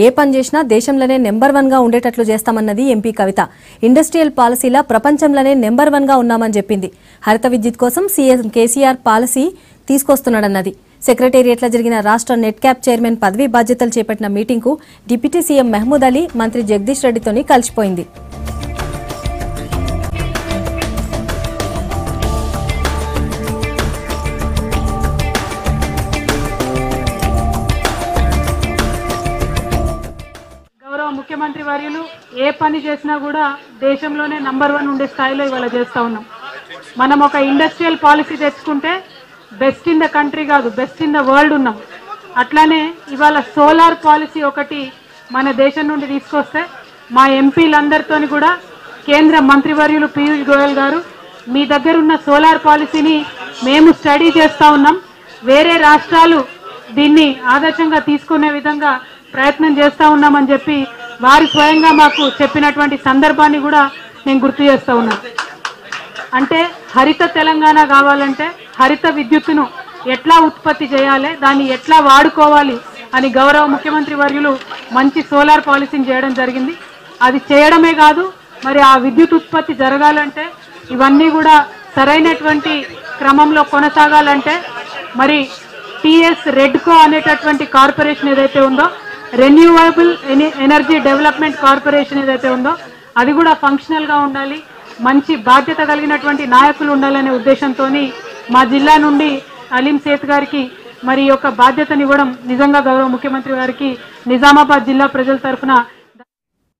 ఏ పని చేసినా దేశంలోనే నెంబర్ 1 గా ఉండేటట్లు చేస్తామన్నది ఎంపీ కవిత. ఇండస్ట్రియల్ పాలసీల ప్రపంచంలోనే నెంబర్ 1 గా ఉన్నామని చెప్పింది. హరిత విద్యుత్ కోసం సీఎం కేసీఆర్ పాలసీ తీసుకొస్తున్నాడన్నది. సెక్రటేరియట్లో జరిగిన రాష్ట్ర నెట్ క్యాప్ చైర్మన్ పదవి బాధ్యతలు చేపట్టిన మీటింగ్కు డిప్యూటీ సీఎం మహమూద్ అలీ, మంత్రి జగదీష్ రెడ్డితోని కలిసిపోయింది. ముఖ్యమంత్రి వర్యులు ఏ పని చేసినా కూడా దేశంలోనే నంబర్ 1 ఉండే స్థాయిలో ఇవాళ చేస్తూ ఉన్నాం. మనం ఒక ఇండస్ట్రియల్ పాలసీ తెచ్చుకుంటే బెస్ట్ ఇన్ ద కంట్రీ కాదు, బెస్ట్ ఇన్ ద వరల్డ్ ఉన్నాం. అట్లానే ఇవాళ సోలార్ పాలసీ ఒకటి మన దేశం నుండి తీసుకొస్తే మా ఎంపీలందరితో కూడా కేంద్ర మంత్రివర్యులు పీయూష్ గోయల్ గారు మీ దగ్గర ఉన్న సోలార్ పాలసీని మేము స్టడీ చేస్తూ ఉన్నాం, వేరే రాష్ట్రాలు దీన్ని ఆదర్శంగా తీసుకునే విధంగా ప్రయత్నం చేస్తూ ఉన్నామని చెప్పి వారు స్వయంగా మాకు చెప్పినటువంటి సందర్భాన్ని కూడా నేను గుర్తు చేస్తూ ఉన్నాను. అంటే హరిత తెలంగాణ కావాలంటే హరిత విద్యుత్తును ఎట్లా ఉత్పత్తి చేయాలి, దాన్ని ఎట్లా వాడుకోవాలి అని గౌరవ ముఖ్యమంత్రి వర్యులు మంచి సోలార్ పాలసీని చేయడం జరిగింది. అది చేయడమే కాదు, మరి ఆ విద్యుత్ ఉత్పత్తి జరగాలంటే ఇవన్నీ కూడా సరైనటువంటి క్రమంలో కొనసాగాలంటే మరి టీఎస్ రెడ్కో అనేటటువంటి కార్పొరేషన్ ఏదైతే ఉందో, రెన్యూవబుల్ ఎనర్జీ డెవలప్మెంట్ కార్పొరేషన్ ఏదైతే ఉందో అది కూడా ఫంక్షనల్గా ఉండాలి, మంచి బాధ్యత కలిగినటువంటి నాయకులు ఉండాలనే ఉద్దేశంతో మా జిల్లా నుండి అలీం సేత్ గారికి మరి యొక్క బాధ్యతని ఇవ్వడం నిజంగా గౌరవ ముఖ్యమంత్రి గారికి నిజామాబాద్ జిల్లా ప్రజల తరఫున